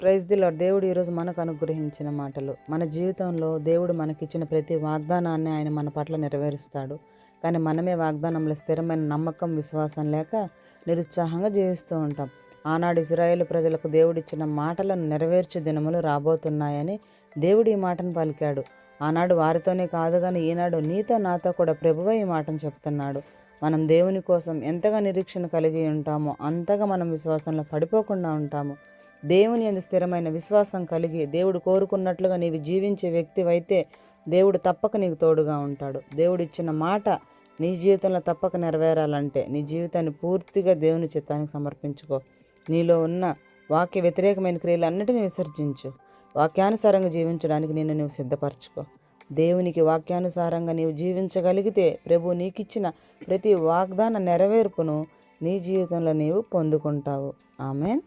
Praise the lord. దేవుడు ఈరోజు మనకు అనుగ్రహించిన మాటలు. మన జీవితంలో దేవుడు మనకిచ్చిన ప్రతి వాగ్దానాన్ని ఆయన మన పట్ల నెరవేరుస్తాడు. కానీ మనమే వాగ్దానంలో స్థిరమైన నమ్మకం, విశ్వాసం లేక నిరుత్సాహంగా జీవిస్తూ ఉంటాం. ఆనాడు ఇజ్రాయేలు ప్రజలకు దేవుడిచ్చిన మాటలను నెరవేర్చే దినములు రాబోతున్నాయని దేవుడు ఈ మాటను పలికాడు. ఆనాడు వారితోనే కాదు కానీ ఈనాడు నీతో నాతో కూడా ప్రభువే ఈ మాటను చెప్తున్నాడు. మనం దేవుని కోసం ఎంతగా నిరీక్షణ కలిగి ఉంటామో అంతగా మనం విశ్వాసంలో పడిపోకుండా ఉంటాము. దేవుని యందు స్థిరమైన విశ్వాసం కలిగి దేవుడు కోరుకున్నట్లుగా నీవు జీవించే వ్యక్తివైతే దేవుడు తప్పక నీకు తోడుగా ఉంటాడు. దేవుడు ఇచ్చిన మాట నీ జీవితంలో తప్పక నెరవేరాలంటే నీ జీవితాన్ని పూర్తిగా దేవుని చిత్తానికి సమర్పించుకో. నీలో ఉన్న వాక్య వ్యతిరేకమైన క్రియలన్నిటిని విసర్జించు. వాక్యానుసారంగా జీవించడానికి నిన్ను నువ్వు సిద్ధపరచుకో. దేవునికి వాక్యానుసారంగా నీవు జీవించగలిగితే ప్రభు నీకిచ్చిన ప్రతి వాగ్దాన నెరవేర్పును నీ జీవితంలో నీవు పొందుకుంటావు. ఆమేన్.